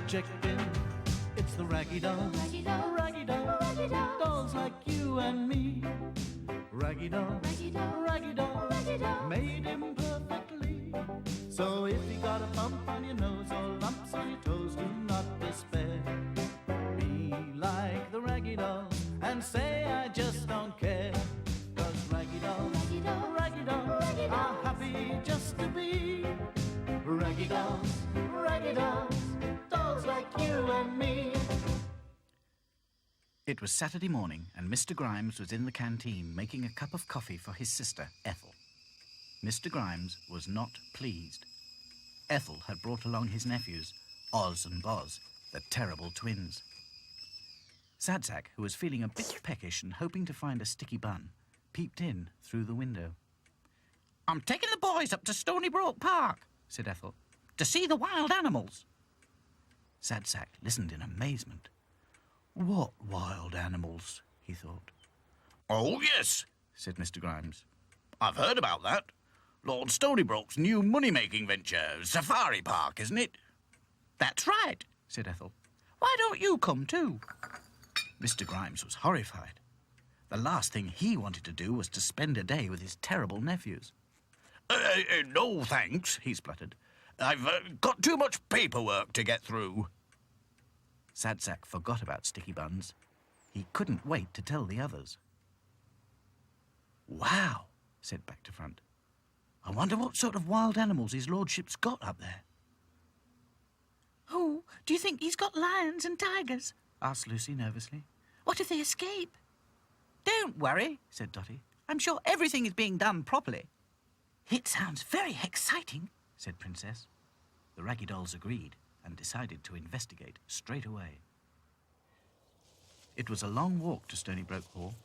checked in. It's the Raggy Dolls. Raggy Dolls. Raggy Dolls. Raggy Dolls. Dolls like you and me. Raggy Dolls. Raggy Dolls. Raggy Dolls. Raggy Dolls. Made him perfectly. So if you got a bump on your nose or lumps on your toes, do not despair. Be like the Raggy Dolls and say I just don't care. 'Cause Raggy Dolls, Raggy Dolls, Raggy Dolls, Raggy Dolls are happy just to be Raggy Dolls, Raggy Dolls, dolls like you and me. It was Saturday morning, and Mr. Grimes was in the canteen making a cup of coffee for his sister, Ethel. Mr. Grimes was not pleased. Ethel had brought along his nephews, Oz and Boz, the terrible twins. Sadsack, who was feeling a bit peckish and hoping to find a sticky bun, peeped in through the window. "I'm taking the boys up to Stony Brook Park," said Ethel, "to see the wild animals." Sadsack listened in amazement. What wild animals? He thought. "Oh, yes," said Mr. Grimes. "I've heard about that. Lord Stonybrook's new money-making venture, Safari Park, isn't it?" "That's right," said Ethel. "Why don't you come too?" Mr. Grimes was horrified. The last thing he wanted to do was to spend a day with his terrible nephews. No, thanks," he spluttered. "I've got too much paperwork to get through." Sadsack forgot about sticky buns. He couldn't wait to tell the others. "Wow," said Back to Front. "I wonder what sort of wild animals his lordship's got up there." "Oh, do you think he's got lions and tigers?" asked Lucy nervously. "What if they escape?" "Don't worry," said Dotty. "I'm sure everything is being done properly." "It sounds very exciting," said Princess. The Raggy Dolls agreed and decided to investigate straight away. It was a long walk to Stony Brook Hall,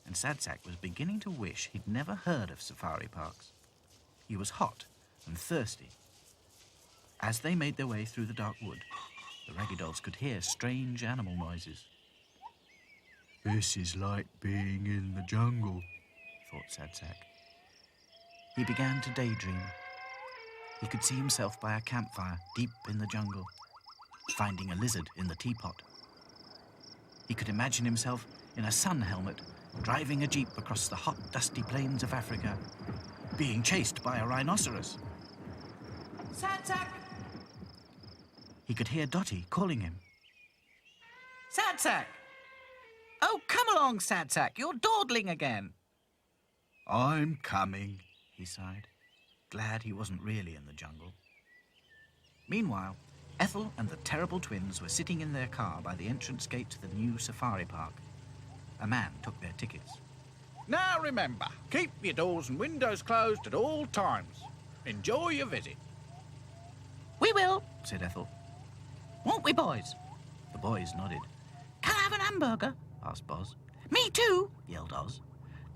and Sadsack was beginning to wish he'd never heard of safari parks. He was hot and thirsty. As they made their way through the dark wood, the Raggy Dolls could hear strange animal noises. "This is like being in the jungle," thought Sadsack. He began to daydream. He could see himself by a campfire deep in the jungle, finding a lizard in the teapot. He could imagine himself in a sun helmet, driving a jeep across the hot, dusty plains of Africa, being chased by a rhinoceros. "Sadsack! He could hear Dotty calling him. Sadsack! Oh, come along, Sadsack. You're dawdling again." "I'm coming," he sighed, glad he wasn't really in the jungle. Meanwhile, Ethel and the terrible twins were sitting in their car by the entrance gate to the new safari park. A man took their tickets. "Now remember, keep your doors and windows closed at all times. Enjoy your visit." "We will," said Ethel. "Won't we, boys?" The boys nodded. "Can I have an hamburger?" asked Boz. "Me too," yelled Oz.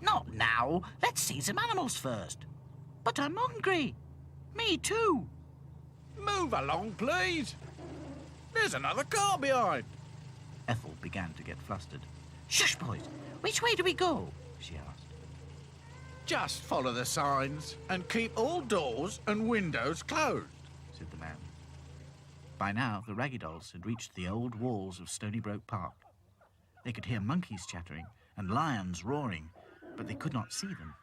"Not now. Let's see some animals first." "But I'm hungry." "Me too." "Move along, please. There's another car behind." Ethel began to get flustered. "Shush, boys. Which way do we go?" she asked. "Just follow the signs and keep all doors and windows closed," said the man. By now, the Raggy Dolls had reached the old walls of Stony Brook Park. They could hear monkeys chattering and lions roaring, but they could not see them.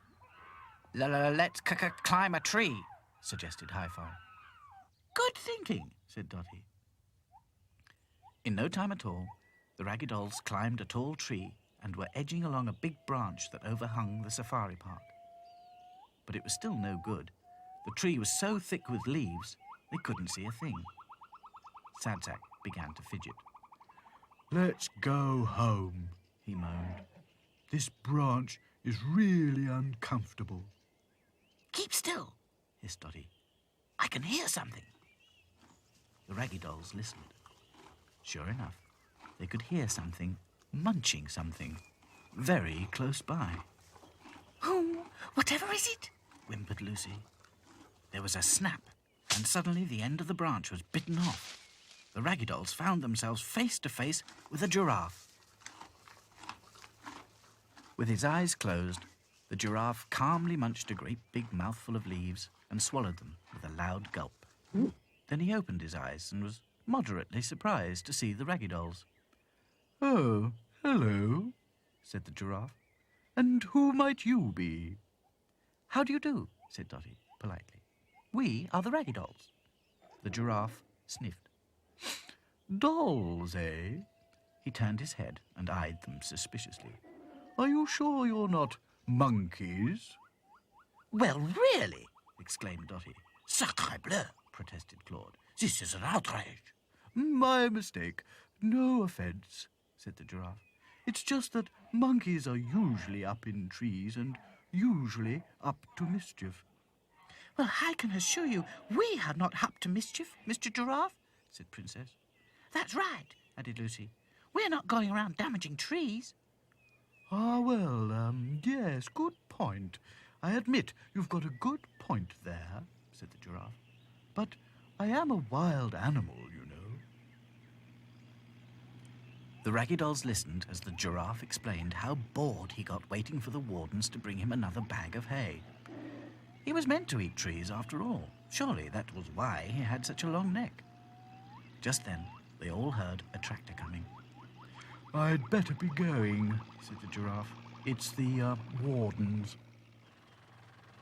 "Let's climb a tree," suggested Hi-Fi. "Good thinking," said Dotty. In no time at all, the Raggy Dolls climbed a tall tree and were edging along a big branch that overhung the safari park. But it was still no good. The tree was so thick with leaves, they couldn't see a thing. Sadsack began to fidget. "Let's go home," he moaned. "This branch is really uncomfortable." "Keep still," hissed Dotty. "I can hear something." The Raggy Dolls listened. Sure enough, they could hear something munching something very close by. "Oh, whatever is it?" whimpered Lucy. There was a snap, and suddenly the end of the branch was bitten off. The Raggy Dolls found themselves face to face with a giraffe. With his eyes closed, the giraffe calmly munched a great big mouthful of leaves and swallowed them with a loud gulp. Then he opened his eyes and was moderately surprised to see the Raggy Dolls. "Oh, hello," said the Giraffe. "And who might you be?" "How do you do?" said Dotty, politely. "We are the Raggy Dolls." The Giraffe sniffed. "Dolls, eh?" He turned his head and eyed them suspiciously. "Are you sure you're not monkeys?" Well, really, exclaimed Dotty. sacre bleu, Protested Claude. this is an outrage. "My mistake. No offence," said the Giraffe. "It's just that monkeys are usually up in trees and usually up to mischief." Well, I can assure you we are not up to mischief, Mr. Giraffe, said Princess. That's right, added Lucy. We're not going around damaging trees. "Ah, well, yes, good point. I admit you've got a good point there," said the Giraffe. "But I am a wild animal, you know." The Raggy Dolls listened as the Giraffe explained how bored he got waiting for the wardens to bring him another bag of hay. He was meant to eat trees after all. Surely that was why he had such a long neck. Just then, they all heard a tractor coming. "I'd better be going," said the Giraffe. "It's the wardens."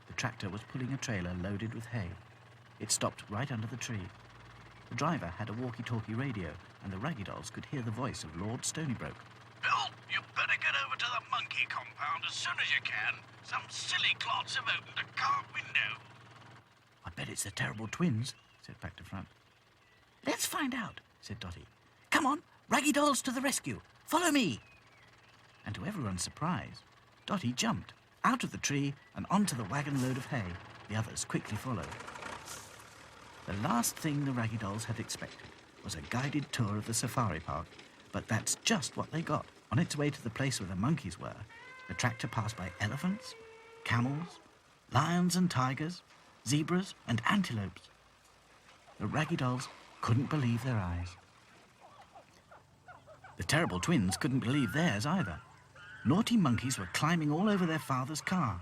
The tractor was pulling a trailer loaded with hay. It stopped right under the tree. The driver had a walkie-talkie radio, and the Raggy Dolls could hear the voice of Lord Stonybroke. Bill, you better get over to the monkey compound as soon as you can. Some silly clods have opened a car window. "I bet it's the terrible twins," said Back to Front. Let's find out, said Dotty. Come on, Raggy Dolls to the rescue. Follow me. And to everyone's surprise, Dotty jumped out of the tree and onto the wagon load of hay. The others quickly followed. The last thing the Raggy Dolls had expected was a guided tour of the safari park, but that's just what they got. On its way to the place where the monkeys were, the tractor passed by elephants, camels, lions and tigers, zebras and antelopes. The Raggy Dolls couldn't believe their eyes. The terrible twins couldn't believe theirs either. Naughty monkeys were climbing all over their father's car.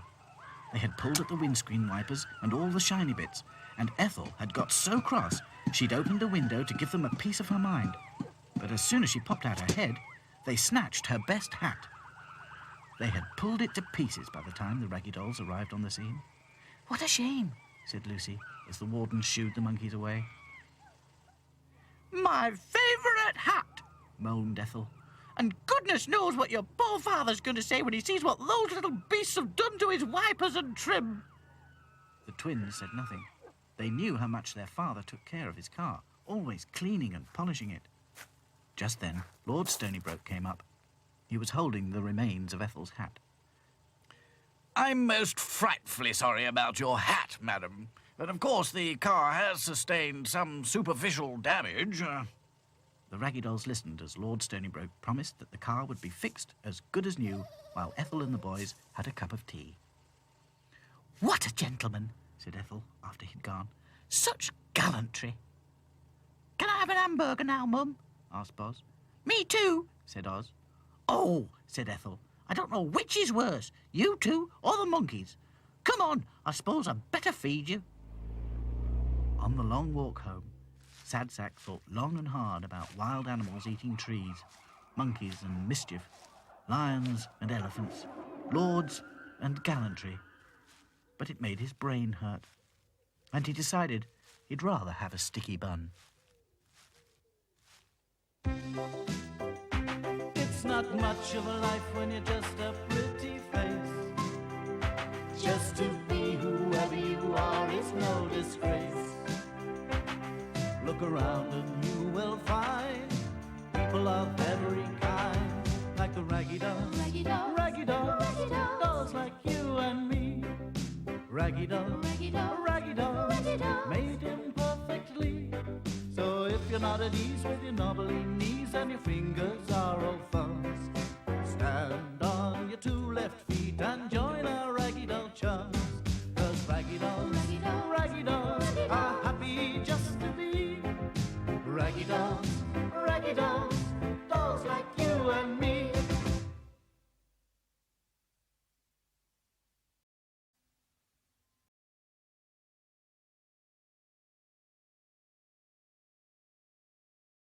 They had pulled at the windscreen wipers and all the shiny bits, and Ethel had got so cross she'd opened a window to give them a piece of her mind. But as soon as she popped out her head, they snatched her best hat. They had pulled it to pieces by the time the Raggy Dolls arrived on the scene. What a shame, said Lucy, as the warden shooed the monkeys away. My favourite hat, moaned Ethel. And goodness knows what your poor father's going to say when he sees what those little beasts have done to his wipers and trim. The twins said nothing. They knew how much their father took care of his car, always cleaning and polishing it. Just then, Lord Stonybroke came up. He was holding the remains of Ethel's hat. I'm most frightfully sorry about your hat, madam. But of course the car has sustained some superficial damage. The Raggy Dolls listened as Lord Stonybroke promised that the car would be fixed as good as new while Ethel and the boys had a cup of tea. What a gentleman, said Ethel after he'd gone. Such gallantry. Can I have an hamburger now, Mum? Asked Boz. Me too, said Oz. Oh, said Ethel. I don't know which is worse, you two or the monkeys. Come on, I suppose I'd better feed you. On the long walk home, Sad Sack thought long and hard about wild animals eating trees, monkeys and mischief, lions and elephants, lords and gallantry. But it made his brain hurt, and he decided he'd rather have a sticky bun. It's not much of a life when you're just a pretty face. Just to be whoever you are is no disgrace. Look around and you will find people of every kind, like the Raggy Dolls, Raggy Dolls, Raggy Dolls, Raggy Dolls, dolls like you and me. Raggy Dolls, Raggy Dolls, Raggy Dolls, Raggy Dolls, made him perfectly. So if you're not at ease with your knobbly knees and your fingers are all fuzz, stand on your two left feet and join our Raggy Doll chums. 'Cause Raggy Dolls, Raggy Dolls, Raggy Dolls Raggy are happy just to be Raggy Dolls, Raggy Dolls.